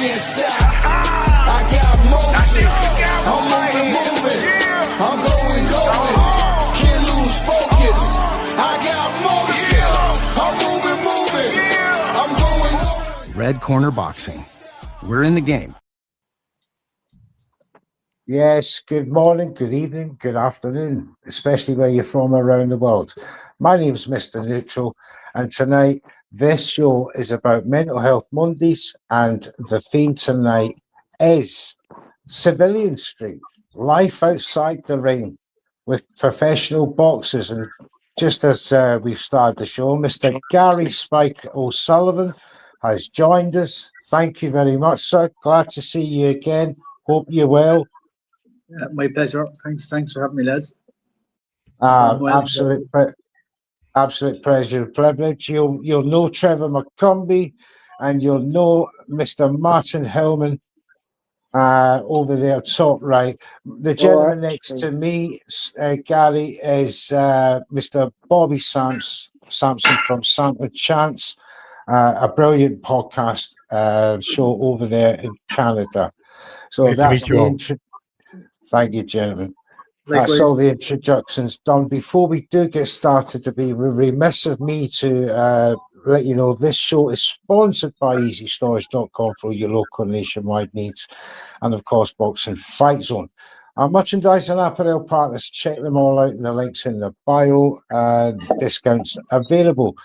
can't stop. I got motion. I'm moving. I'm going. Can't lose focus. I got motion. I'm moving. I'm going. Red Corner Boxing. We're in the game. Yes, good morning, good evening, good afternoon, especially where you're from around the world. My name's Mr. Neutral, and tonight this show is about Mental Health Mondays, and the theme tonight is Civilian Street, life outside the ring with professional boxers. And just as we've started the show, Mr. Gary Spike O'Sullivan has joined us. Thank you very much, sir. Glad to see you again. Hope you're well. My pleasure. Thanks for having me, lads. Absolute pleasure and privilege. You'll know Trevor McCumby, and you'll know Mr. Martin Hillman over there top right. The gentleman next to me, Gary, is Mr. Bobby Sampson from Santa Chance, a brilliant podcast show over there in Canada. So nice that's the intro. Thank you, gentlemen. That's all the introductions done. Before we do get started, to be remiss of me to let you know this show is sponsored by EasyStorage.com for your local nationwide needs, and of course, Boxing Fight Zone. Our merchandise and apparel partners, check them all out. The links in the bio. Discounts available.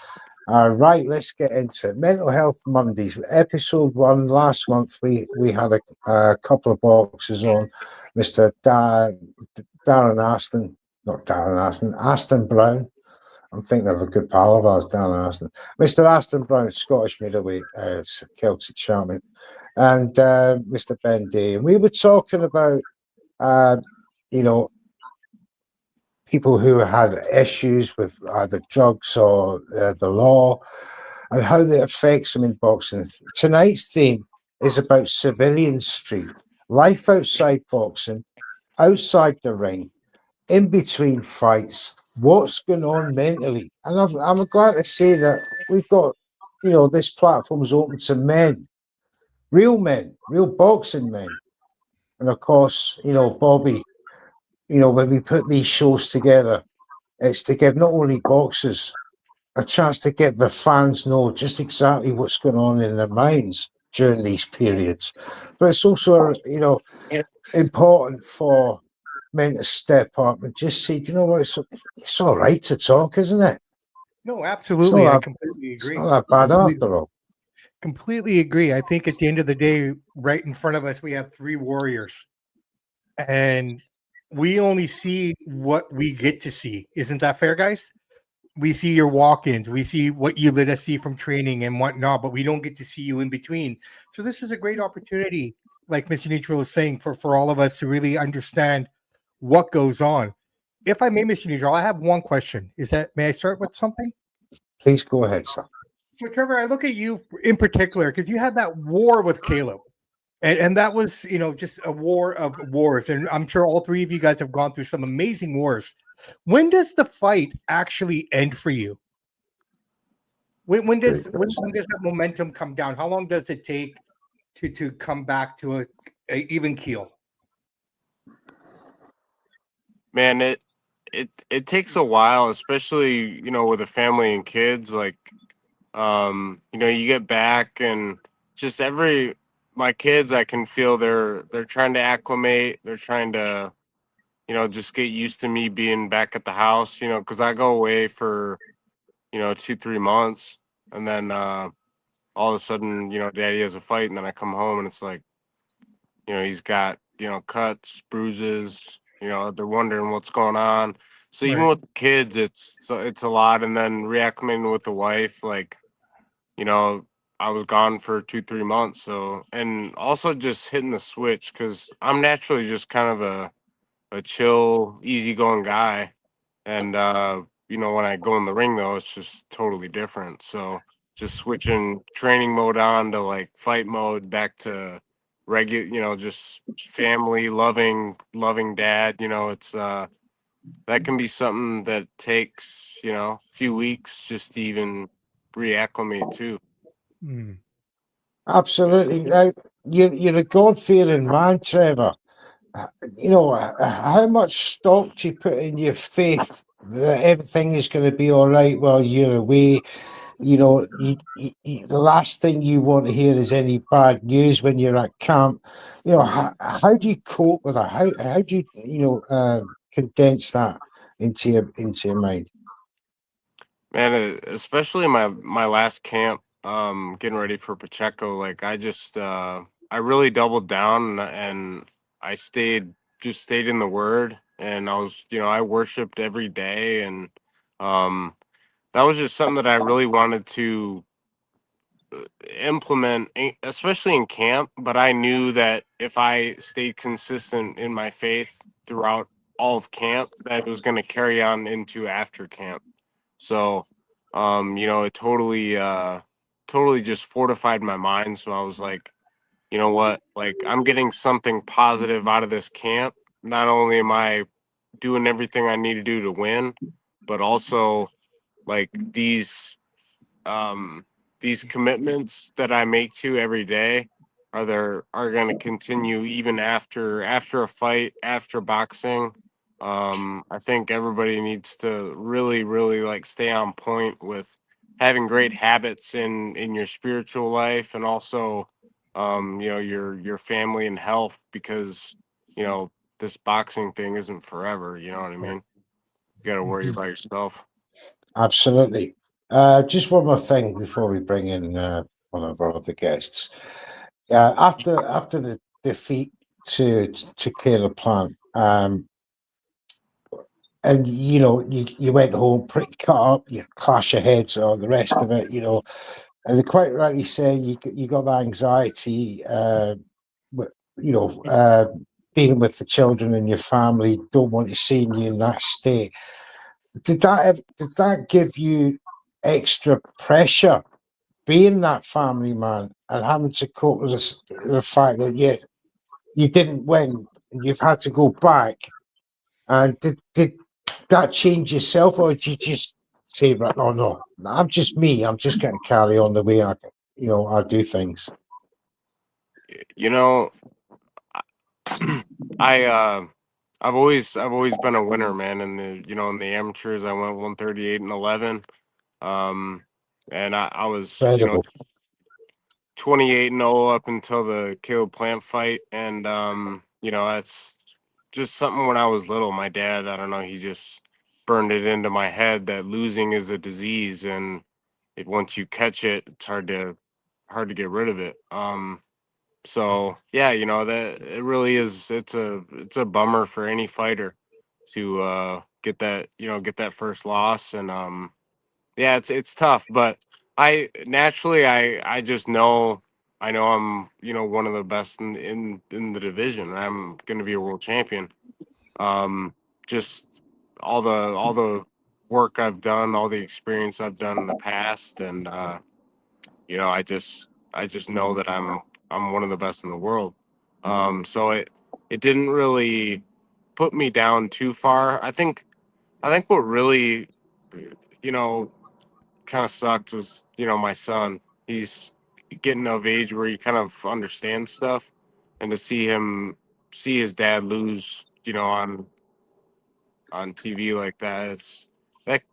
Right, let's get into it. Mental Health Mondays, episode 1. Last month, we had a couple of boxes on. Mr. Aston Brown. I'm thinking of a good pal of ours, Darren Aston. Mr. Aston Brown, Scottish middleweight, Celtic champion, and Mr. Ben Day. And we were talking about, people who had issues with either drugs or the law, and how that affects them in boxing. Tonight's theme is about Civilian Street, life outside boxing, outside the ring, in between fights, what's going on mentally. And I'm glad to say that we've got, this platform is open to men, real boxing men. And of course, Bobby, when we put these shows together, it's to give not only boxers a chance to get the fans know just exactly what's going on in their minds during these periods, but it's also, important for men to step up and just say, you know what, it's all right to talk, isn't it? No, absolutely. I completely agree. It's not that bad after all. Completely agree. I think at the end of the day, right in front of us, we have 3 warriors, and we only see what we get to see. Isn't that fair, guys? We see your walk-ins, we see what you let us see from training and whatnot, but we don't get to see you in between. So this is a great opportunity, like Mr. Neutral is saying, for all of us to really understand what goes on. If I may, Mr. Neutral, I have one question. May I start with something? Please go ahead, sir. So, Trevor, I look at you in particular because you had that war with Caleb. And that was, just a war of wars. And I'm sure all 3 of you guys have gone through some amazing wars. When does the fight actually end for you? When does that momentum come down? How long does it take to come back to a even keel? Man, it takes a while, especially, with a family and kids. Like, you get back and just my kids, I can feel they're trying to acclimate. They're trying to, just get used to me being back at the house, because I go away for, 2-3 months, and then all of a sudden, daddy has a fight, and then I come home and it's like, he's got, cuts, bruises, they're wondering what's going on. So even with kids, it's a lot. And then reacclimating with the wife, like, I was gone for 2-3 months. So, and also just hitting the switch, because I'm naturally just kind of a chill, easygoing guy. And, when I go in the ring, though, it's just totally different. So just switching training mode on to like fight mode, back to regular, just family loving dad, it's, that can be something that takes, a few weeks just to even reacclimate too. Absolutely. Now, you're a God-fearing man, Trevor. You know, how much stock do you put in your faith that everything is going to be all right while you're away? You know, the last thing you want to hear is any bad news when you're at camp. You know, how do you cope with that? How do you condense that into your mind? Man, especially my last camp, getting ready for Pacheco, like I really doubled down and I stayed in the word, and I worshiped every day, and um that was just something that I really wanted to implement, especially in camp. But I knew that if I stayed consistent in my faith throughout all of camp, that it was going to carry on into after camp. So, it totally just fortified my mind. So I was like, you know what, like I'm getting something positive out of this camp. Not only am I doing everything I need to do to win, but also like um, these commitments that I make to every day are going to continue even after a fight, after boxing. I think everybody needs to really, really like stay on point with having great habits in your spiritual life, and also your family and health, because this boxing thing isn't forever. You know what I mean? You got to worry Mhm. about yourself. Absolutely. Just one more thing before we bring in one of our other guests. After the defeat to Caleb Plant, and you went home pretty cut up, you clash your heads or the rest of it, and they quite rightly say you got that anxiety, wi- you know, uh, dealing with the children and your family, don't want to see you in that state. Did that give you extra pressure being that family man and having to cope with the fact that you didn't win and you've had to go back? And did that change yourself, or did you just say, right, oh no, I'm just me. I'm just going to carry on the way I do things. You know, I I've always been a winner, man. In the amateurs, I went 138-11. Um, and I was Incredible. 28-0 up until the Caleb Plant fight, and that's just something. When I was little, my dad, I don't know, he just burned it into my head that losing is a disease, and once you catch it, it's hard to get rid of it. So yeah, that it really is. It's a bummer for any fighter to get that first loss, and yeah, it's tough. But I just know, I'm one of the best in the division. I'm going to be a world champion. Just all the work I've done, all the experience I've done in the past, and I just know that I'm one of the best in the world. So it didn't really put me down too far. I think what really, you know, kind of sucked was, my son. He's getting of age where he kind of understands stuff, and to see his dad lose, on TV like that, that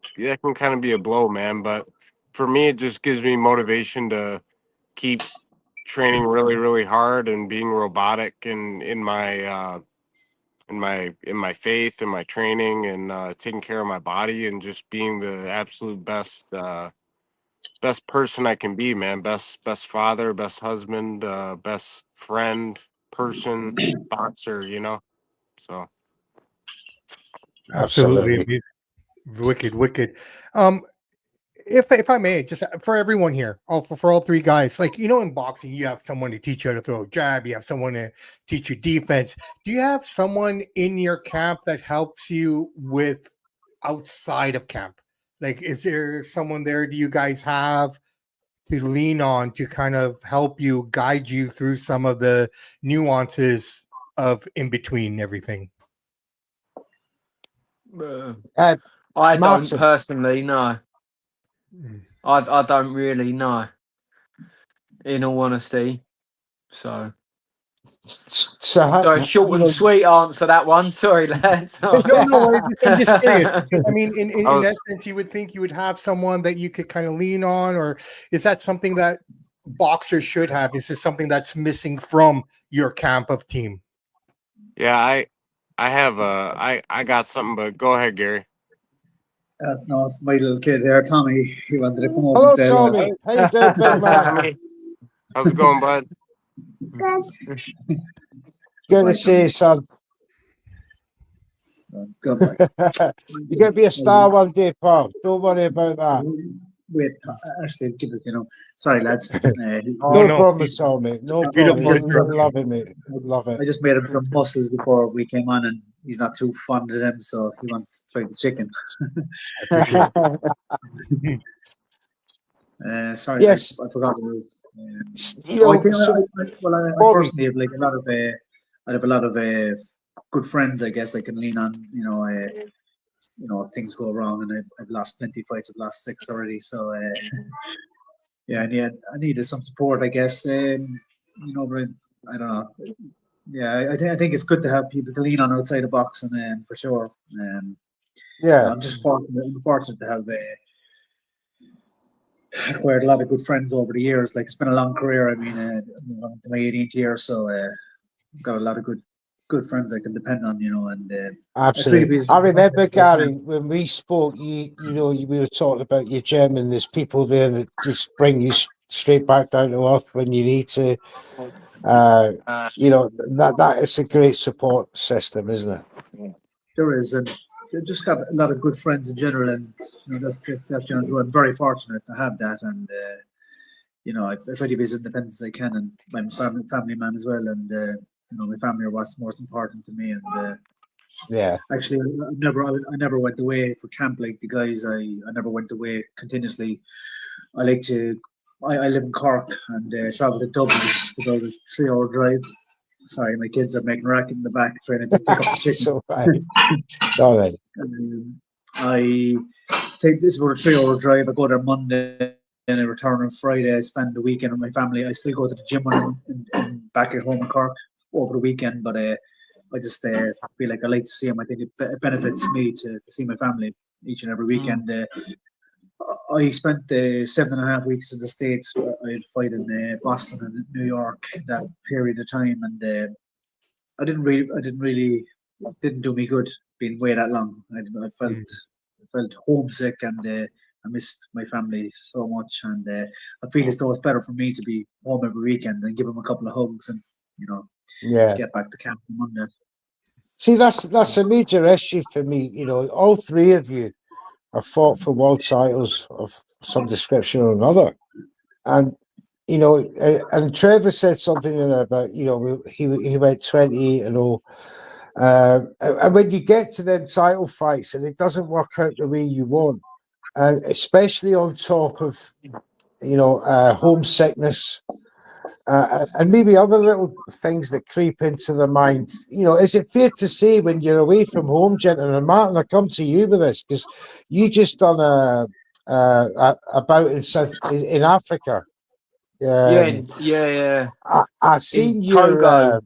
can kind of be a blow, man. But for me, it just gives me motivation to keep training really, really hard and being robotic in my faith and my training, and taking care of my body, and just being the absolute best person I can be, man. Best father, best husband, best friend, person, boxer. So Absolutely Absolutely. amazing. Wicked, wicked. Um, if I may, just for everyone here, for all three guys, like in boxing, you have someone to teach you how to throw a jab, you have someone to teach you defense. Do you have someone in your camp that helps you with outside of camp? Like, is there someone there? Do you guys have to lean on to kind of help you guide you through some of the nuances of in between everything? Uh, Uh, I don't Martin, personally know. Mm. I don't really know. in all honesty. So So, short you and know, sweet answer that one. Sorry, lads. No, no, I'm just curious. Because, I mean, I in that was sense, you would think you would have someone that you could kind of lean on, or is that something that boxers should have? Is this something that's missing from your camp of team? yeah, I have I got something, but go ahead, Gary. No, it's my little kid here, Tommy. He wanted to come over and hello, say hello. Tommy. How you doing, What's big up, man? Tommy? How's it going, bud? Good to see you, son. Good, like. You're going to be a star one day, pal. Don't worry about that. Wait, actually, give it, sorry, lads. Oh, No no. problem at all, mate. No problem. Beautiful. Love it, mate. Love it. I just made him some mussels before we came on, and he's not too fond of them, so he wants to try the chicken. Appreciate it. Sorry, Yes. I forgot. You I know, think so, I Bobby, personally have like a lot of I have a lot of good friends. I guess I can lean on. If things go wrong, and I've lost plenty of fights. I've lost 6 already. So yeah, I needed some support. I guess. But I don't know. Yeah, I think it's good to have people to lean on outside of boxing, for sure. yeah, I'm just fortunate to have acquired a lot of good friends over the years. Like, it's been a long career. I mean, I'm on to my 18th year, so got a lot of good friends I can depend on. And absolutely. I remember, Gary, when we spoke, we were talking about your gym, and there's people there that just bring you straight back down to earth when you need to. That is a great support system, isn't it? There is, and I just got a lot of good friends in general, and that's general. I'm very fortunate to have that, and I try to be as independent as I can, and I'm a family man as well, and my family are what's most important to me, and Yeah. actually, I never went away for camp like the guys. I never went away continuously. I live in Cork and travel to Dublin. It's about a 3-hour drive. Sorry, my kids are making a racket in the back trying to pick up the chicken. So, right. All right. I take this about a 3-hour drive. I go there Monday and I return on Friday. I spend the weekend with my family. I still go to the gym when I'm back at home in Cork over the weekend, but I just feel like I like to see them. I think it benefits me to see my family each and every weekend. I spent 7.5 weeks in the States. I had a fight in Boston and New York that period of time, and I didn't do me good being away that long. I felt homesick, and I missed my family so much, and I feel as though it's better for me to be home every weekend and give them a couple of hugs and get back to camp on Monday. See, that's a major issue for me. All three of you have fought for world titles of some description or another, and and Trevor said something about he went 28-0, and when you get to them title fights and it doesn't work out the way you want, and especially on top of homesickness. And maybe other little things that creep into the mind. Is it fair to say when you're away from home, gentlemen, and Martin, I come to you with this because you just done a bout in Africa. Yeah. I seen In your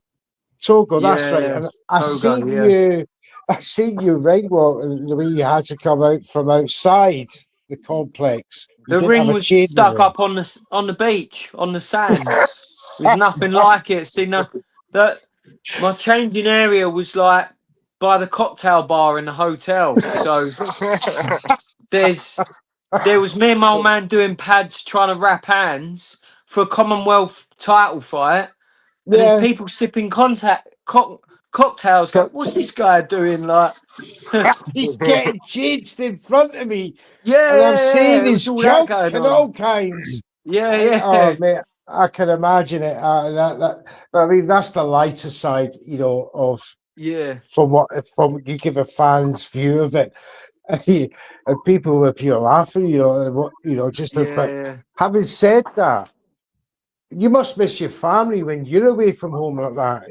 Togo. That's right, Yeah, and I Togo, seen yeah. you. I seen you ring walk the way you had to come out from outside the complex. You The didn't ring have a was chain stuck around. up on the beach, on the sand. There's nothing like it. See, my changing area was like by the cocktail bar in the hotel. So there was me and my old man doing pads, trying to wrap hands for a Commonwealth title fight, and there's people sipping cocktails. Like, what's this guy doing? Like, He's getting changed in front of me, yeah, and I'm seeing it was his all that junk going and on. all kinds. Yeah. Oh, mate, I can imagine it. I mean, that's the lighter side, of from you give a fan's view of it, and people will be laughing, just about. Yeah. Having said that, you must miss your family when you're away from home like that.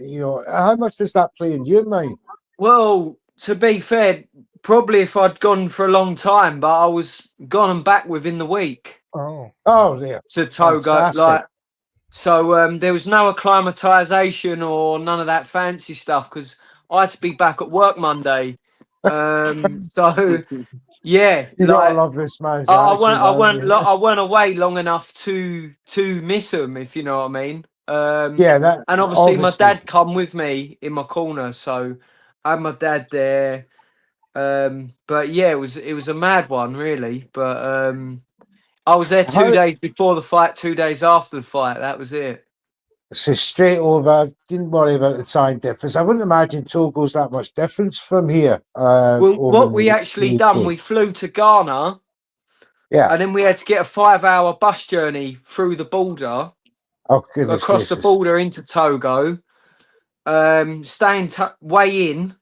How much does that play in your mind? Well, to be fair, probably if I'd gone for a long time, but I was gone and back within the week Oh, yeah. to Togo. Fantastic. Like, So there was no acclimatization or none of that fancy stuff because I had to be back at work Monday. So yeah, You gotta like love this man's I attitude, haven't went you? I went away long enough to miss them, if you know what I mean. Yeah, that And obviously my obviously. dad come with me in my corner, so I had my dad there. But yeah, it was a mad one, really. But I was there two How days before the fight, 2 days after the fight. That was it. so straight over, didn't worry about the time difference. I wouldn't imagine Togo's that much difference from here, Well, over what in we the actually done, UK. we flew to Ghana, Yeah. and then we had to get a 5 hour bus journey through the border, Oh goodness across the gracious. border into Togo, staying way in.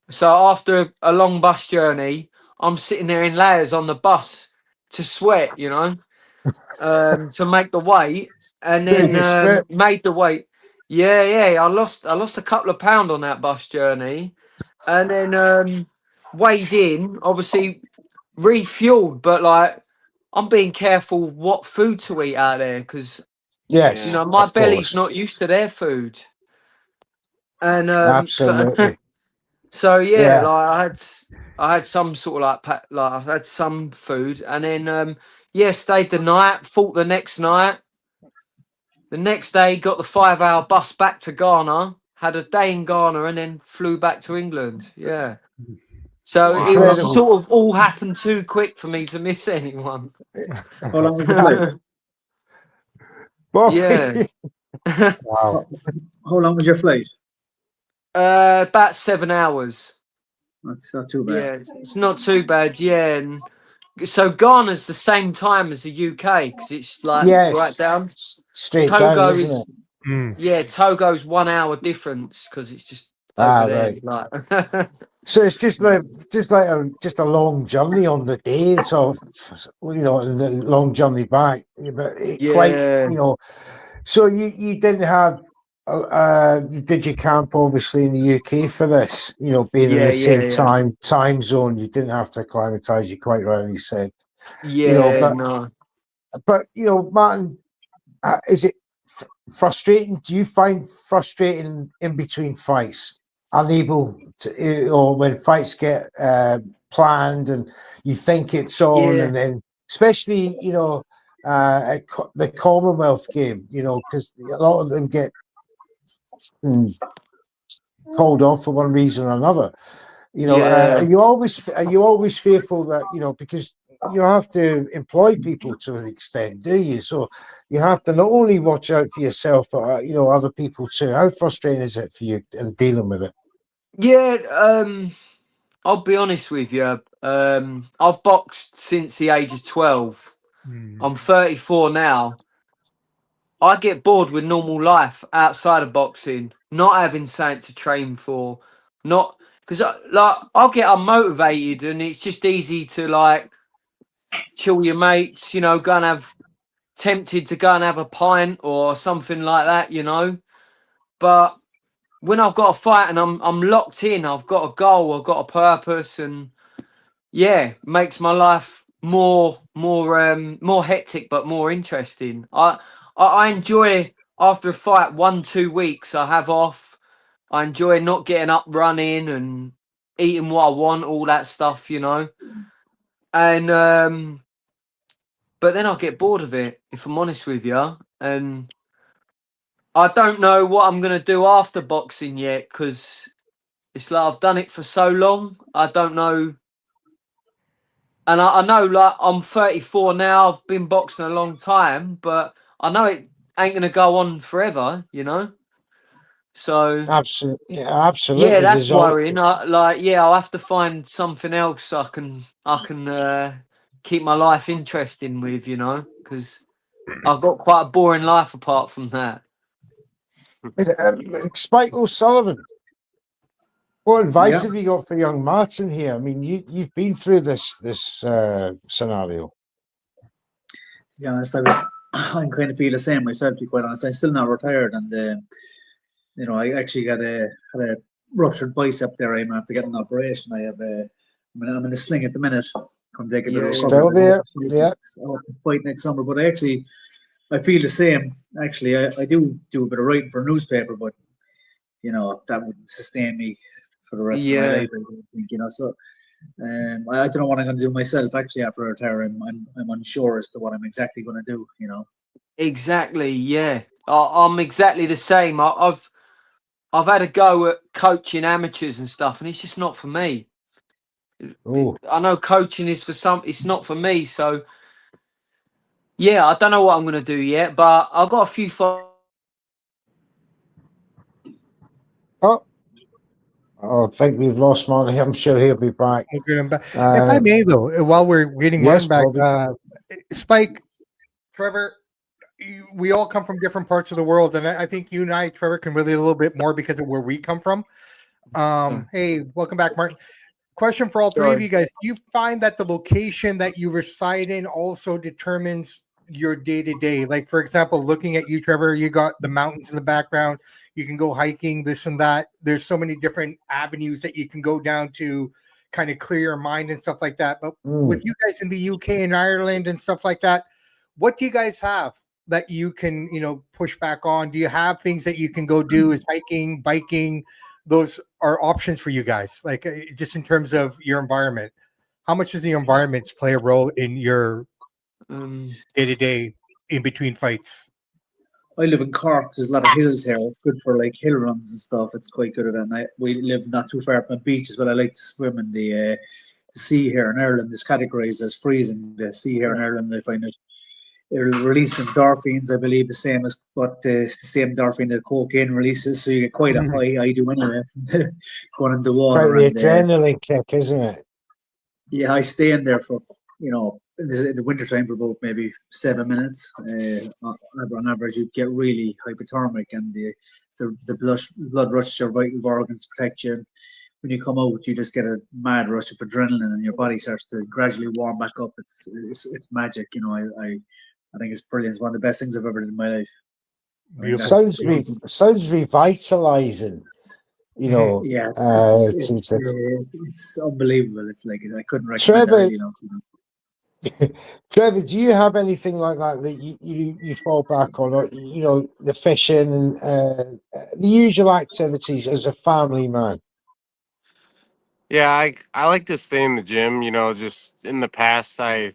So after a long bus journey, I'm sitting there in layers on the bus to sweat, to make the weight, and Dude, then you strip. made the weight. Yeah, yeah. I lost a couple of pound on that bus journey, and then weighed in. Obviously refueled, but like I'm being careful what food to eat out there because Yes, my of belly's course. not used to their food, and so Absolutely. so yeah, Yeah. like I had some sort of like I had some food, and then yeah, stayed the night, fought the next night. The next day, got the 5 hour bus back to Ghana, had a day in Ghana, and then flew back to England. Yeah. So it How was long? Incredible. sort of all happened too quick for me to miss anyone. How long was your flight? Well, Yeah. wow. How, how long was your flight? About 7 hours. That's not too bad. Yeah, it's not too bad. Yeah, and so Ghana's the same time as the UK because it's like right Yes. down. Straight down, Togo isn't is it? Mm. Togo's 1 hour difference because it's just over Ah, there. right. Like, So it's just like a long journey on the day, so and a long journey back. But it quite, yeah, So you didn't have you did your camp obviously in the UK for this, being in the same yeah. time zone. You didn't have to acclimatise. You quite rightly said, Yeah, but no. Martin, is it frustrating? Do you find frustrating in between fights, unable to, or when fights get planned and you think it's on, Yeah, and then especially at the Commonwealth game, because a lot of them get called off for one reason or another. yeah. Are you always fearful that because you have to employ people to an extent, do you? So you have to not only watch out for yourself, but other people too. How frustrating is it for you in dealing with it? Yeah, I'll be honest with you. I've boxed since the age of 12. Mm. I'm 34 now. I get bored with normal life outside of boxing, not having something to train for, not because I'll get unmotivated and it's just easy to like chill your mates, go and have tempted to go and have a pint or something like that. But when I've got a fight and I'm locked in, I've got a goal, I've got a purpose, and yeah, makes my life more hectic but more interesting. I enjoy after a fight 1-2 weeks I have off. I enjoy not getting up running and eating what I want, all that stuff. And but then I'll get bored of it, if I'm honest with you. And I don't know what I'm gonna do after boxing yet, because it's like I've done it for so long. I don't know. And I know, like, I'm 34 now. I've been boxing a long time, but I know it ain't gonna go on forever. So Absolutely, yeah, yeah, absolutely. that's There's all worrying. I'll have to find something else I can keep my life interesting with, because I've got quite a boring life apart from that. Spike O'Sullivan. What advice Yeah. have you got for young Martin here? I mean, you've been through this scenario. To be honest, I'm kind of feel the same myself. To be quite honest, I'm still not retired, and I actually had a ruptured bicep there. I'm after getting an operation. I'm in a sling at the minute. Come take a bit of Yeah, recovery. Still there? Yeah. I'll fight next summer, but I actually I feel the same. Actually, I do a bit of writing for a newspaper, but that wouldn't sustain me for the rest of my Yeah, life. I don't think, so I don't know what I'm going to do myself. Actually, after I retire, I'm unsure as to what I'm exactly going to do. exactly. Yeah, I'm exactly the same. I've had a go at coaching amateurs and stuff, and it's just not for me. Oh, I know coaching is for some, it's not for me. So yeah, I don't know what I'm gonna do yet, but I've got a few. oh, I think we've lost Marty. I'm sure he'll be back. We'll get him back. If I Uh, may, though, while we're getting yes, Martin back, Bobby. Spike, Trevor, we all come from different parts of the world, and I think you and I, Trevor, can relate a little bit more because of where we come from. Hey, welcome back, Martin. Question for all three of Sorry. you guys. Do you find that the location that you reside in also determines your day to day? Like, for example, looking at you, Trevor, you got the mountains in the background. You can go hiking, this and that. There's so many different avenues that you can go down to kind of clear your mind and stuff like that. But with you guys in the UK and Ireland and stuff like that, what do you guys have that you can, push back on? Do you have things that you can go do? Is hiking, biking? Those are options for you guys, like just in terms of your environment. How much does the environments play a role in your Um, day-to-day in between fights? I live in Cork. There's a lot of hills here. It's good for like hill runs and stuff. It's quite good at it. And we live not too far from a beach as well. I like to swim in the sea here in Ireland. Is categorized as freezing. The sea here in Ireland, I find it'll release endorphins, I believe, the same as what the same endorphin that cocaine releases. So you get quite a high. I do anyway, going in the It's like water. the And adrenaline kick, isn't it? yeah, I stay in there for in the wintertime for about maybe 7 minutes. On average, you get really hypothermic, and the blood rushes your vital organs, protect you. When you come out, you just get a mad rush of adrenaline, and your body starts to gradually warm back up. It's magic, I think it's brilliant. It's one of the best things I've ever done in my life. I think Beautiful. Sounds revitalizing. yeah, it's unbelievable. It's like I couldn't recommend it Trevor, highly enough. Trevor, do you have anything like that you fall back on? Or, the fishing and the usual activities as a family man. Yeah, I like to stay in the gym. Just in the past, I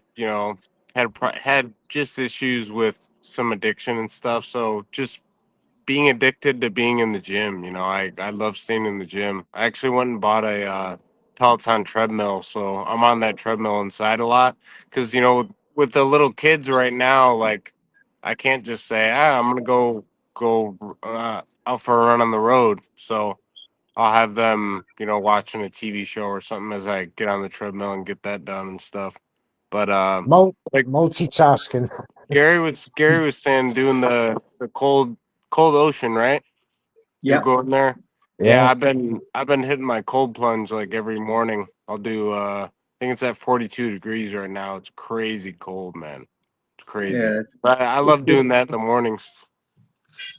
had just issues with some addiction and stuff. So just being addicted to being in the gym. I love staying in the gym. I actually went and bought a Peloton treadmill, so I'm on that treadmill inside a lot. Because with the little kids right now, like I can't just say, I'm gonna go out for a run on the road. So I'll have them, watching a TV show or something as I get on the treadmill and get that done and stuff. But like Multitasking. Gary was saying, doing the cold ocean, right? You're Yeah, going there. Yeah, Yeah. I've been hitting my cold plunge like every morning. I'll do I think it's at 42 degrees right now. It's crazy cold, man. It's crazy. yeah, But I it's love good. doing that in the mornings.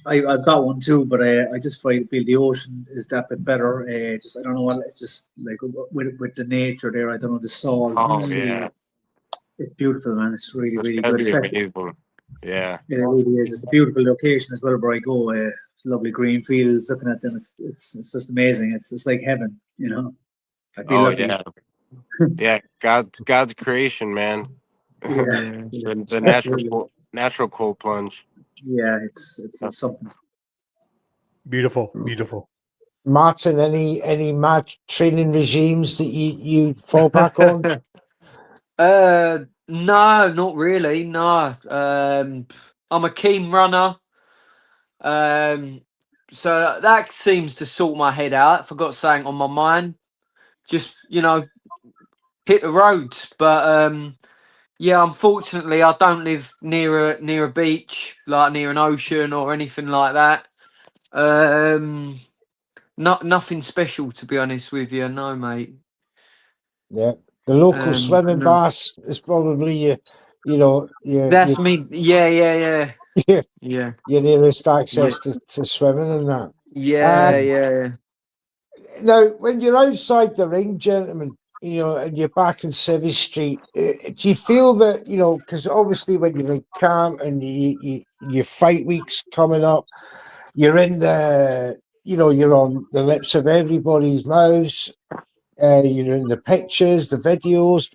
I've got one too, but I just feel the ocean is that bit better. Just I don't know what it's just like with the nature there. I don't know the salt in the Oh sea. yeah. It's beautiful, man. It's really That's really gotta good. be Especially amazing. Yeah. it really is. It's a beautiful location as well where I go. Lovely green fields. Looking at them, it's just amazing. It's like heaven. I feel Oh lucky. yeah. Yeah. God's creation, man. Yeah, yeah. yeah, The absolutely. natural cold plunge. Yeah, it's something. Beautiful, beautiful. Martin, any mad training regimes that you fall back on? No, not really. No. I'm a keen runner. So that seems to sort my head out. If I got something on my mind, just hit the roads. But yeah, unfortunately, I don't live near a beach, like near an ocean or anything like that. Not nothing special, to be honest with you. No, mate. Yeah. The local swimming No. baths is probably your That's me. Yeah, yeah, yeah, your, yeah, your nearest yeah, access to swimming and that. yeah, Um, yeah. now, when you're outside the ring, gentlemen, and you're back in Civvy Street, do you feel that, because obviously when you're in camp and your fight week's coming up, you're in you're on the lips of everybody's mouths, you're in the pictures, the videos,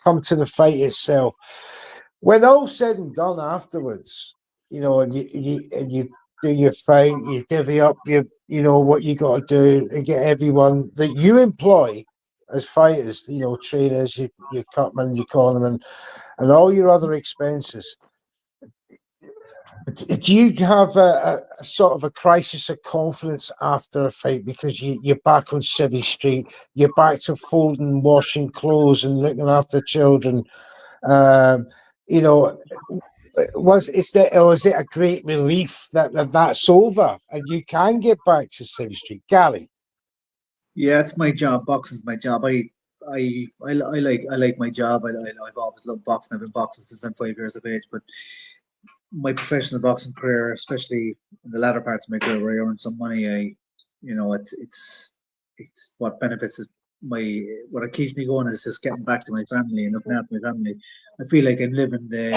come to the fight itself. When all said and done afterwards, and you do your fight, you divvy up what you got to do and get everyone that you employ as fighters, trainers, your cutman, your cornerman, and all your other expenses. Do you have a sort of a crisis of confidence after a fight because you're back on Civvy Street, you're back to folding, washing clothes, and looking after children? Is it a great relief that's over and you can get back to Civvy Street, Gary? Yeah, it's my job. Boxing's my job. I like my job. I've always loved boxing. I've been boxing since I'm 5 years of age. But my professional boxing career, especially in the latter parts of my career where I earned some money, it's what benefits what keeps me going is just getting back to my family and looking after my family. I feel like I'm living the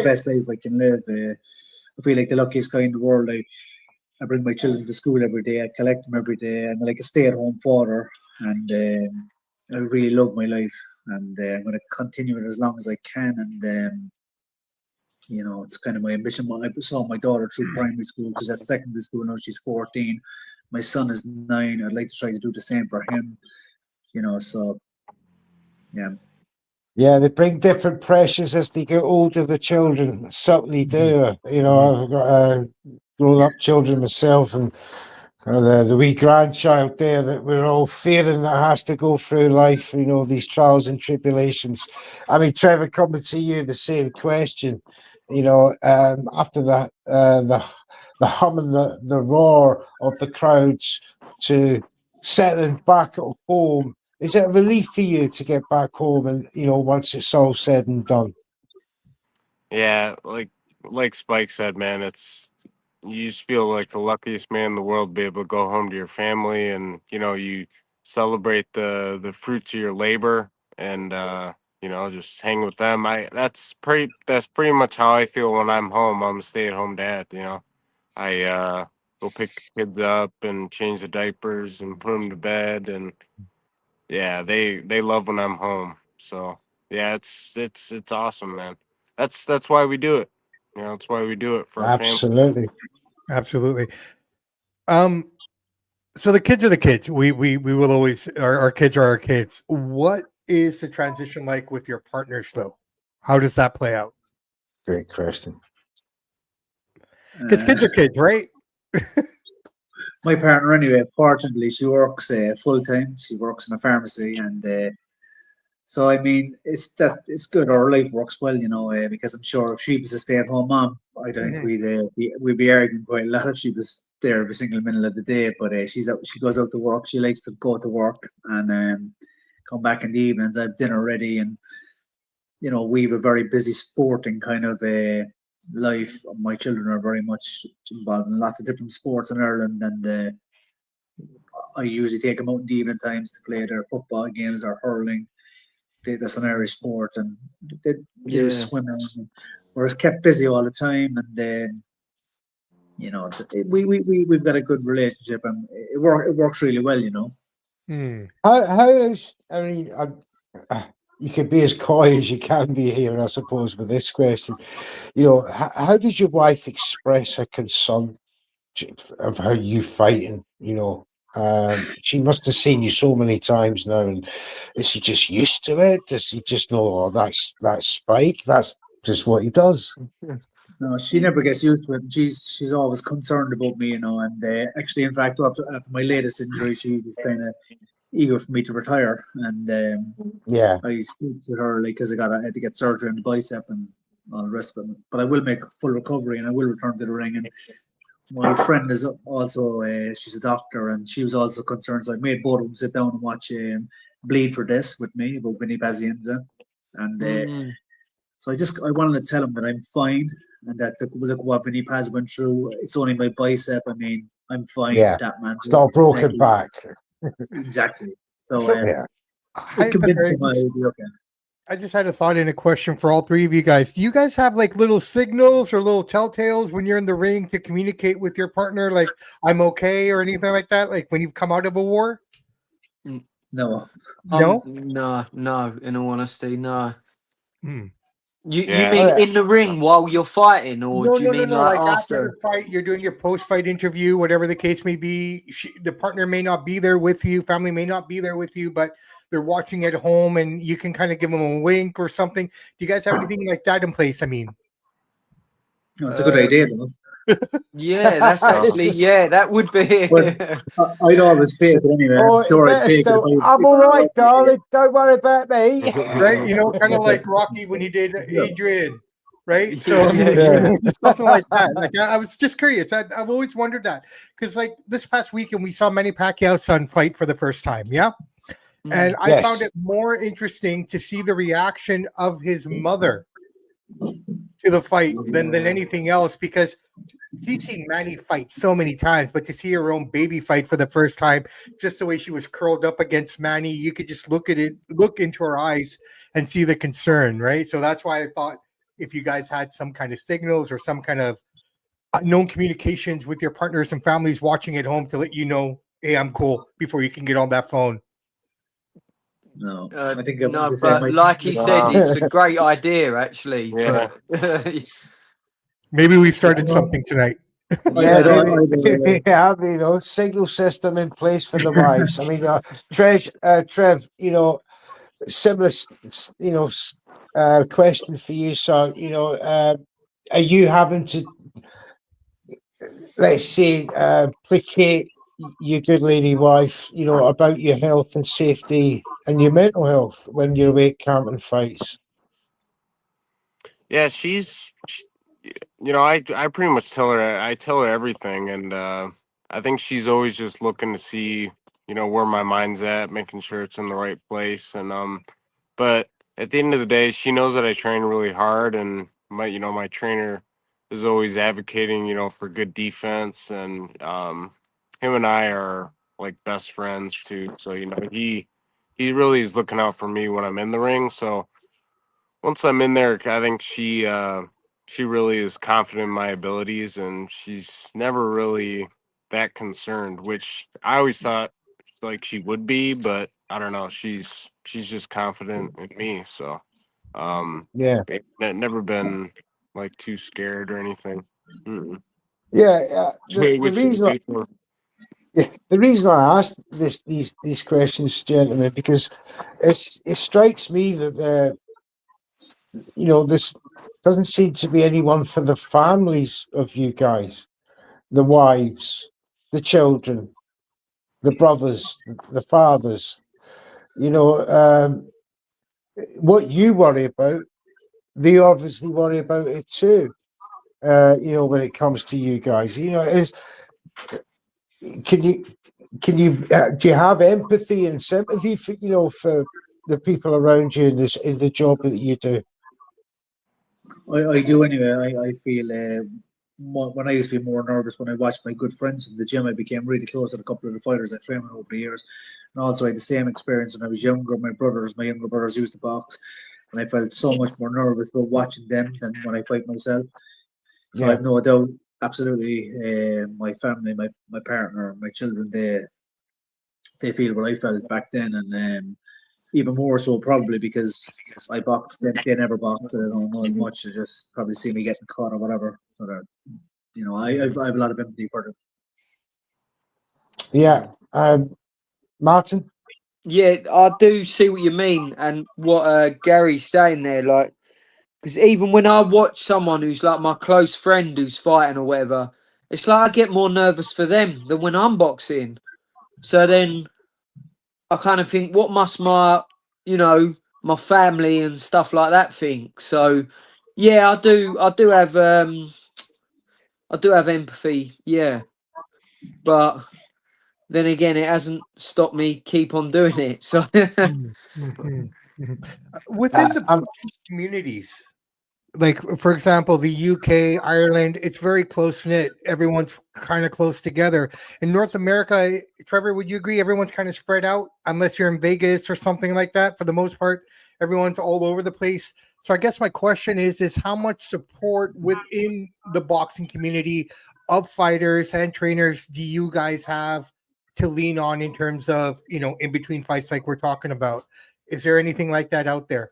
best life I can live. I feel like the luckiest guy in the world. I bring my children to school every day. I collect them every day. I'm like a stay-at-home father, and I really love my life, and I'm going to continue it as long as I can. And it's kind of my ambition. I saw my daughter through primary school. She's at secondary school now. She's 14. My son is 9. I'd like to try to do the same for him. So yeah. Yeah, they bring different pressures as they get older. The children certainly do. I've got grown-up children myself, and the wee grandchild there that we're all fearing that has to go through life. These trials and tribulations. I mean, Trevor, coming to you, the same question. After that, the hum and the roar of the crowds to settling back at home. Is it a relief for you to get back home and, once it's all said and done? Yeah, like Spike said, man, you just feel like the luckiest man in the world to be able to go home to your family and, you celebrate the fruits of your labor and just hang with them. That's pretty much how I feel when I'm home. I'm a stay-at-home dad, I go pick the kids up and change the diapers and put them to bed, and yeah, they love when I'm home. So yeah, it's awesome, man. That's why we do it. That's why we do it for our family. Absolutely. So the kids are the kids. We will always our kids are our kids. What is the transition like with your partners though? How does that play out? Great question. Because kids are kids, right? My partner, anyway, fortunately, she works full time. She works in a pharmacy, and so I mean, it's good. Our life works well, because I'm sure if she was a stay-at-home mom, I think we'd be arguing quite a lot if she was there every single minute of the day. But she goes out to work. She likes to go to work and come back in the evenings. I have dinner ready, and we have a very busy sporting kind of life. My children are very much involved in lots of different sports in Ireland, and I usually take them out in the evening times to play their football games or hurling. That's an Irish sport, and they do swimming. We're kept busy all the time, and then we've got a good relationship, and it works really well. How is, I mean, you can be as coy as you can be here, I suppose, with this question. How does your wife express her concern of how you fighting? She must have seen you so many times now, and is she just used to it? Does she just know, oh, that's Spike? That's just what he does. No, she never gets used to it. She's always concerned about me, and actually, in fact, after my latest injury, she was kind of eager for me to retire, and I spoke to her because I had to get surgery on the bicep and all the rest of it. But I will make full recovery, and I will return to the ring. And my friend is also she's a doctor, and she was also concerned. So I made both of them sit down and watch Bleed for This with me about Vinny Pazienza, and so I wanted to tell him that I'm fine and that look what Vinny Paz went through. It's only my bicep. I mean, I'm fine with that, man. It's not broken back. Exactly. So I, Convinced them I'll be okay. I just had a thought and a question for all three of you guys. Do you guys have like little signals or little telltales when you're in the ring to communicate with your partner, like I'm okay or anything like that? Like when you've come out of a war? No. No. No. In all honesty, no. Hmm. You Yeah. mean Oh, in the ring while you're fighting, or No, do you no, no, mean no. like Like after after? the fight, you're doing your post-fight interview, whatever the case may be. The partner may not be there with you, family may not be there with you, but they're watching at home, and you can kind of give them a wink or something. Do you guys have anything like that in place? I mean, No, it's a good idea, though. Yeah, that's it's actually just, that would be. But I'd always fake it anyway. oh, I'm sure I'd better fake it still. if I'm all right, darling. Don't worry about me. right? You know, kind of like Rocky when he did Yeah. Adrian, right? So I mean, Yeah. something like that. Like I was just curious. I've always wondered that because like this past weekend we saw Manny Pacquiao's son fight for the first time. Yeah. And I found Yes. it more interesting to see the reaction of his mother to the fight than anything else because she's seen Manny fight so many times, but to see her own baby fight for the first time, just the way she was curled up against Manny, you could just look into her eyes and see the concern, right? So that's why I thought if you guys had some kind of signals or some kind of unknown communications with your partners and families watching at home to let you know, hey, I'm cool before you can get on that phone. No, I think no, the same. but like he said, Wow. it's a great idea actually. Yeah. But Maybe we've started something tonight. Yeah, I have signal system in place for the wives. I mean, Trev, similar, question for you. So, are you having to, let's say, placate your good lady wife, about your health and safety and your mental health when you're away at camp and fights? Yeah, I pretty much tell her everything, and I think she's always just looking to see, where my mind's at, making sure it's in the right place, and but at the end of the day, she knows that I train really hard, and my trainer is always advocating, for good defense, and him and I are like best friends too, so he really is looking out for me when I'm in the ring, so once I'm in there, I think she really is confident in my abilities, and she's never really that concerned, which I always thought like she would be, but I don't know. She's just confident in me, so Yeah. never been like too scared or anything. Mm-mm. Yeah. The Which is reason good. the reason I asked these questions, gentlemen, because it strikes me that this doesn't seem to be anyone for the families of you guys, the wives, the children, the brothers, the fathers. What you worry about, they obviously worry about it too. When it comes to you guys, is can you do you have empathy and sympathy for the people around you in the job that you do? I do anyway. I feel when I used to be more nervous when I watched my good friends in the gym, I became really close with a couple of the fighters I trained with over the years. And also, I had the same experience when I was younger. My younger brothers used to box, and I felt so much more nervous about watching them than when I fight myself. So I Yeah. have no doubt, absolutely, my family, my partner, my children, they feel what I felt back then, and even more so probably because I boxed, they never boxed, so they don't know as much. They just probably see me getting caught or whatever. So that I have a lot of empathy for them. Yeah. Martin? yeah, I do see what you mean and what Gary's saying there. Like, because even when I watch someone who's like my close friend who's fighting or whatever, it's like I get more nervous for them than when I'm boxing. So then I kind of think, what must my family and stuff like that think? So yeah, I do have empathy, yeah. But then again, it hasn't stopped me keep on doing it. So Mhm, mhm. Within the I'm boxing communities, like for example, the UK, Ireland, it's very close knit. Everyone's kind of close together. In North America, Trevor, would you agree? Everyone's kind of spread out, unless you're in Vegas or something like that. For the most part, everyone's all over the place. So I guess my question is how much support within the boxing community of fighters and trainers do you guys have to lean on in terms of, in between fights like we're talking about? Is there anything like that out there?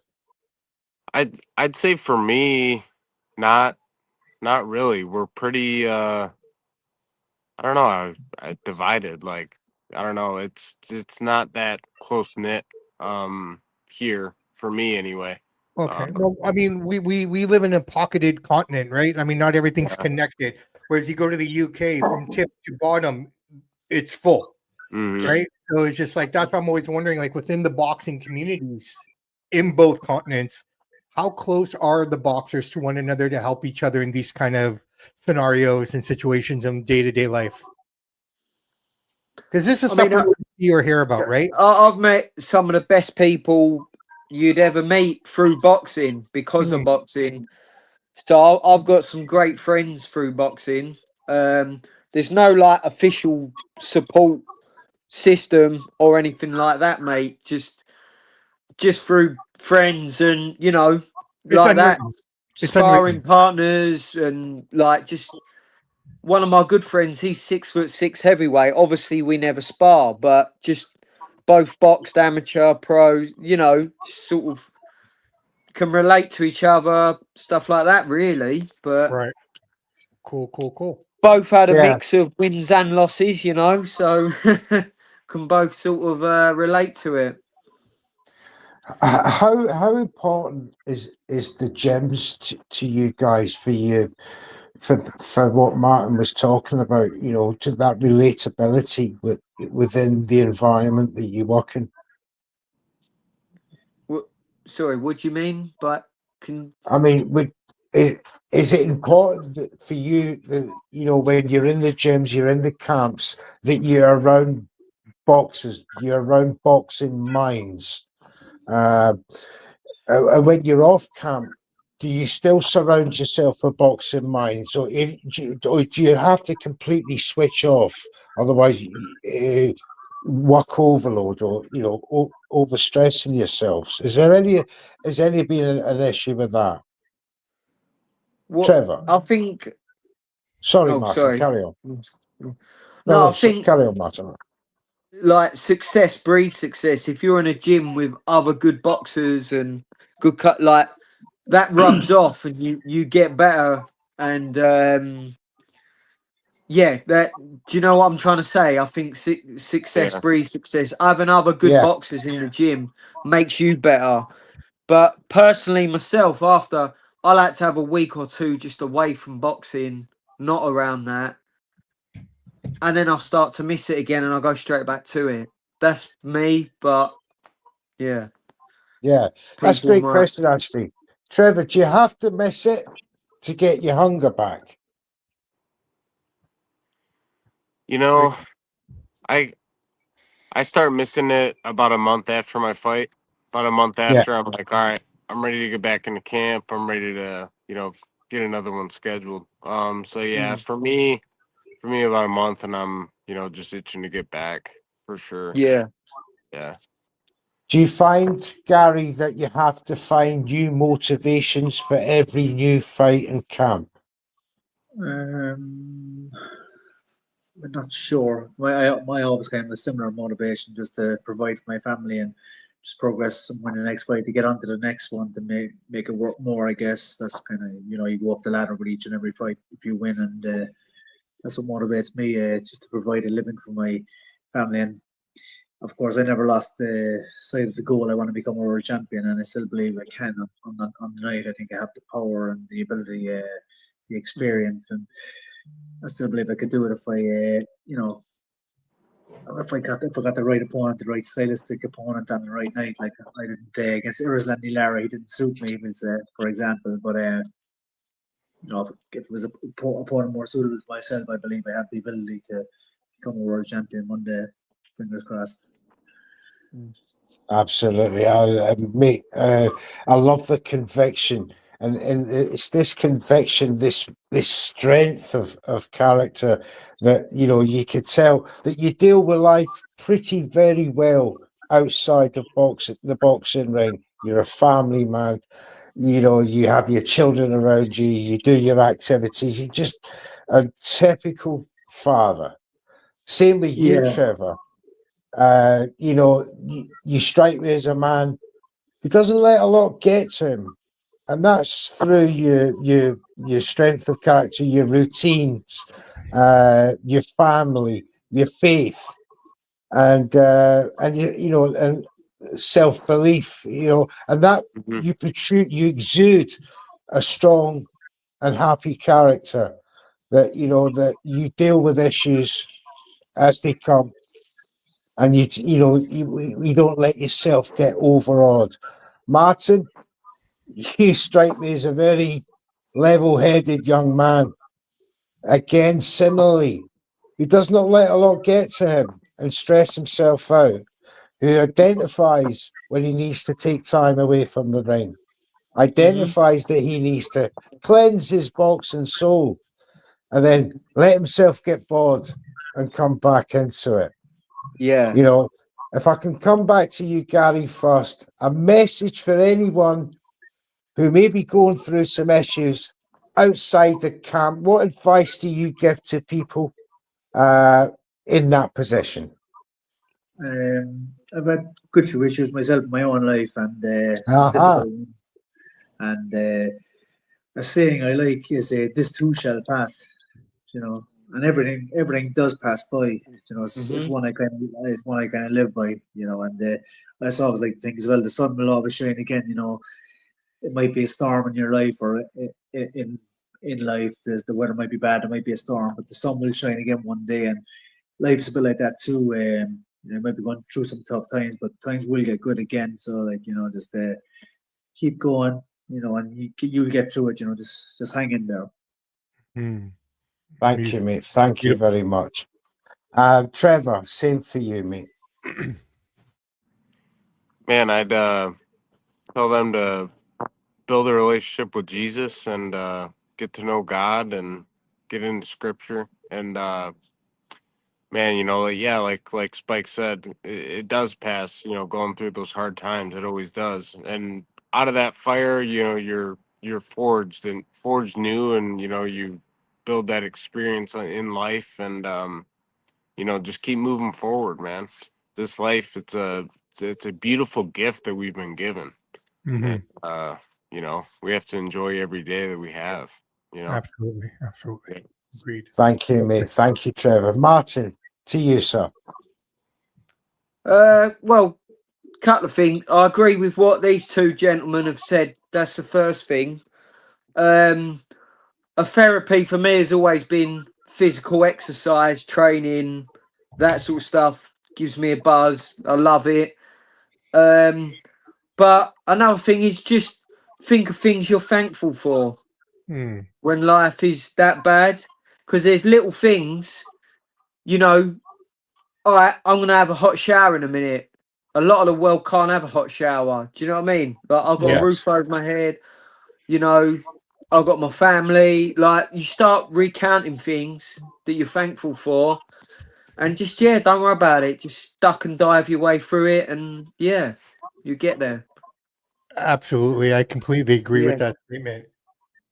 I'd say for me, not really. We're pretty I don't know, divided. Like, I don't know. It's not that close knit here for me anyway. Okay. Um, Well, I mean, we live in a pocketed continent, right? I mean, not everything's yeah. connected. Whereas you go to the UK from tip to bottom, it's full, Mhm. right? So it's just like that's why I'm always wondering, like within the boxing communities in both continents, how close are the boxers to one another to help each other in these kind of scenarios and situations in day-to-day life? Because this is I mean, stuff we wouldn't see or hear about, right? I've met some of the best people you'd ever meet through boxing because of Mhm. boxing. So I've got some great friends through boxing. There's no like official support system or anything like that, mate. Just through friends and It's like that, unwritten. It's sparring unwritten. partners and like just one of my good friends. He's 6'6" heavyweight. Obviously, we never spar, but just both boxed amateur, pro. Just sort of can relate to each other, stuff like that, really. But Right. Cool, cool, cool. both had a Yeah. mix of wins and losses, so can both sort of relate to it. How important is the gyms to you guys for you for what Martin was talking about? To that relatability within the environment that you work in. Sorry, what do you mean? But can I mean, is it important for you that when you're in the gyms, you're in the camps, that you're around boxers, you're around boxing minds? And when you're off camp, do you still surround yourself with boxing minds, or do you have to completely switch off? Otherwise, work overload, or overstressing yourselves. Has any been an issue with that, what Trevor? I think? Sorry, Oh, Martin. sorry. Carry on. No, No, no. I think Carry on, Martin. like success breeds success. If you're in a gym with other good boxers and good cut, like that rubs off, and you get better. And yeah, that. Do you know what I'm trying to say? I think success Yeah. breeds success. Having other good Yeah, boxers in the gym makes you better. But personally, myself, after I like to have a week or two just away from boxing, not around that, and then I'll start to miss it again, and I'll go straight back to it. That's me, but yeah, yeah. That's a people great might. question, actually. Trevor, do you have to miss it to get your hunger back? You know, I I start missing it about a month after my fight. About a month Yeah. after, I'm like, all right, I'm ready to get back into camp. I'm ready to, get another one scheduled. So yeah, Mm, for me about a month, and I'm, just itching to get back for sure. yeah. Yeah. Do you find, Gary, that you have to find new motivations for every new fight and camp? Um, I'm not sure. My always kind of a similar motivation, just to provide for my family and just progress and win the next fight to get on to the next one to make it work more. I guess that's kind of you go up the ladder with each and every fight if you win, and that's what motivates me. Just to provide a living for my family, and of course I never lost the sight of the goal. I want to become a world champion, and I still believe I can on the night. I think I have the power and the ability, the experience, and I still believe I could do it if if I got the right opponent, the right stylistic opponent on the right night. Like I didn't against Irislan Lara, he didn't suit me, for example. But if it was a opponent more suitable to myself, I believe I have the ability to become a world champion one day. Fingers crossed. Absolutely. I love the conviction and it's this conviction, this strength of character that you could tell that you deal with life pretty very well outside the boxing ring. You're a family man. You have your children around you. You do your activities. You're just a typical father. Same with you, Yeah. Trevor. You strike me as a man who doesn't let a lot get to him, and that's through your strength of character, your routines, your family, your faith, and and self belief. And that Mhm. you exude a strong and happy character that you deal with issues as they come, and you don't let yourself get overawed. Martin, you strike me as a very level-headed young man. Again, similarly, he does not let a lot get to him and stress himself out. Who identifies when he needs to take time away from the ring, identifies that he needs to cleanse his boxing soul, and then let himself get bored and come back into it. Yeah. If I can come back to you, Gary, first, a message for anyone who may be going through some issues outside the camp, what advice do you give to people in that position? I've had good few issues myself in my own life, and some Aha. difficult ones. And a saying I like is, "This too shall pass." And everything does pass by. It's one I kind of live by. And I just always like to think as well, the sun will always shine again. It might be a storm in your life, or in life, the weather might be bad. There might be a storm, but the sun will shine again one day. And life's a bit like that too. You might be going through some tough times, but times will get good again. So just keep going. And you'll get through it. Just hang in there. Thank you, mate. Thank you very much. Trevor, same for you, mate. Man, I'd tell them to build a relationship with Jesus and get to know God and get into Scripture. And man, like Spike said, it does pass. Going through those hard times, it always does. And out of that fire, you're forged new, and you build that experience in life, and just keep moving forward, man. This life, it's a beautiful gift that we've been given, and we have to enjoy every day that we have. Absolutely. Agreed. Thank you, mate. Thank you, Trevor. Martin, to you, sir. Well, couple of things. I agree with what these two gentlemen have said. That's the first thing. A therapy for me has always been physical exercise, training, that sort of stuff. Gives me a buzz. I love it. But another thing is just think of things you're thankful for when life is that bad. Because there's little things, all right, I'm going to have a hot shower in a minute. A lot of the world can't have a hot shower. Do you know what I mean? Like, I've got a roof over my head. I've got my family. Like, you start recounting things that you're thankful for, and just don't worry about it. Just duck and dive your way through it, and you get there. Absolutely, I completely agree with that statement.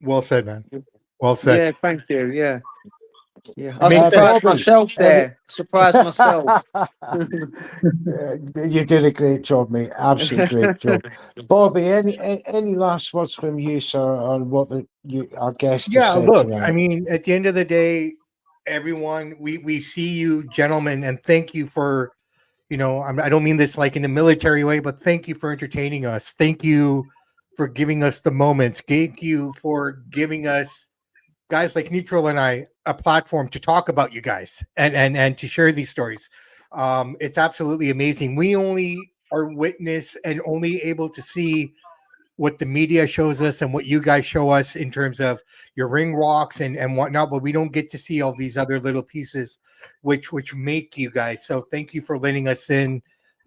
Well said, man. Well said. Yeah, thank you. Yeah. I surprised myself there. Surprised myself. You did a great job, mate. Absolutely great job. Bobby, any last words from you, sir, on what our guests have said Look, tonight? I mean, at the end of the day, everyone, we see you, gentlemen, and thank you for, I don't mean this like in a military way, but thank you for entertaining us. Thank you for giving us the moments. Thank you for giving us guys like Neutral and I a platform to talk about you guys and to share these stories. It's absolutely amazing. We only are witness and only able to see what the media shows us and what you guys show us in terms of your ring walks and whatnot, but we don't get to see all these other little pieces which make you guys. So thank you for letting us in.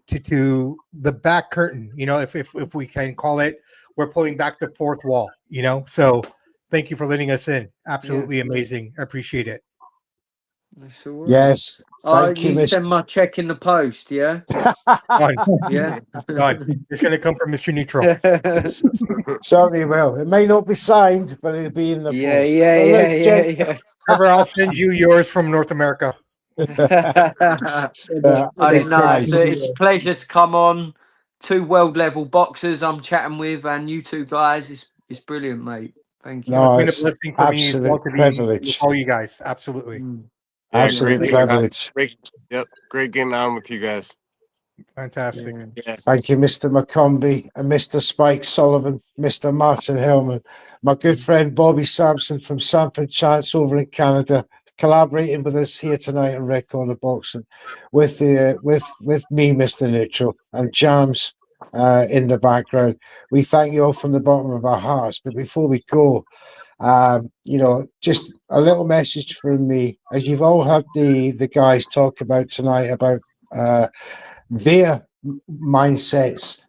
to the back curtain, if we can call it, we're pulling back the fourth wall, So thank you for letting us in. Absolutely amazing. I appreciate it. That's all right. Yes. Thank you, you Mr. send my check in the post, yeah? Done. Yeah. Done. It's going to come from Mr. Neutral. Certainly will. It may not be signed, but it'll be in the Yeah, post. yeah, Well, yeah, look, yeah, Trevor, I'll send you yours from North America. yeah. Okay, Christ. It's a pleasure to come on. Two world level boxers I'm chatting with, and you two guys. It's brilliant, mate. Thank you. It's No, been a it's blessing for me as well absolute to be with privilege. all you guys. Absolutely. Yeah, Absolute great. privilege. Great getting on with you guys. Fantastic. Yeah. Thank you, Mr. McCumby and Mr. Spike Sullivan, Mr. Martin Hillman, my good friend Bobby Sampson from Sanford Chance over in Canada, collaborating with us here tonight on Red Corner Boxing, with me, Mr. Neutral, and Jams in the background. We thank you all from the bottom of our hearts. But before we go, just a little message from me, as you've all heard the guys talk about tonight about their mindsets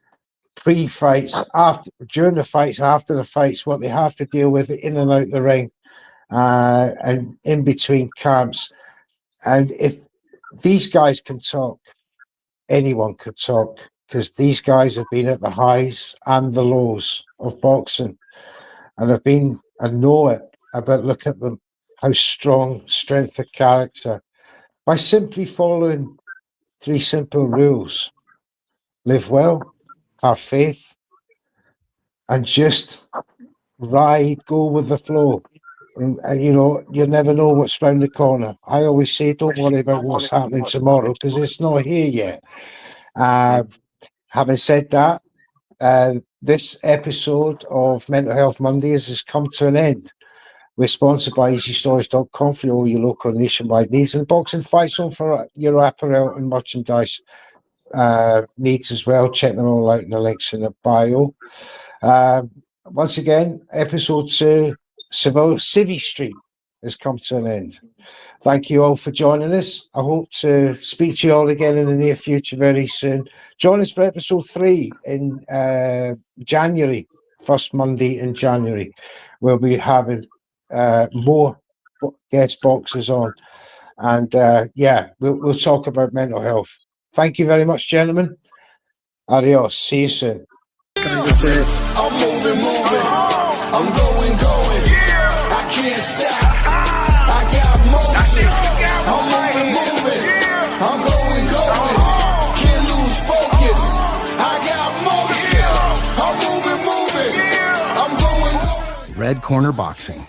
pre-fights, after, during the fights, after the fights, what they have to deal with in and out the ring, and in between camps. And if these guys can talk, anyone could talk, because these guys have been at the highs and the lows of boxing, and have been and know it. But look at them, how strong, strength of character, by simply following 3 simple rules: live well, have faith, and just ride, go with the flow. And you never know what's round the corner. I always say, don't worry about what's happening tomorrow, because it's not here yet. Having said that, this episode of Mental Health Mondays has come to an end. We're sponsored by EasyStories.com for all your local nationwide needs, and Boxing Fight Zone for your apparel and merchandise needs as well. Check them all out in the links in the bio. Once again, episode 2, Civvy Street, has come to an end. Thank you all for joining us. I hope to speak to you all again in the near future very soon. Join us for episode 3 in January, first Monday in January. We'll be having more guest boxers on. And we'll talk about mental health. Thank you very much, gentlemen. Adios. See you soon. Can I just say, I'm moving. I'm going. I can't stop. I got motion. I'm moving. I'm going. Can't lose focus. I got motion. I'm moving. I'm going. Red Corner Boxing.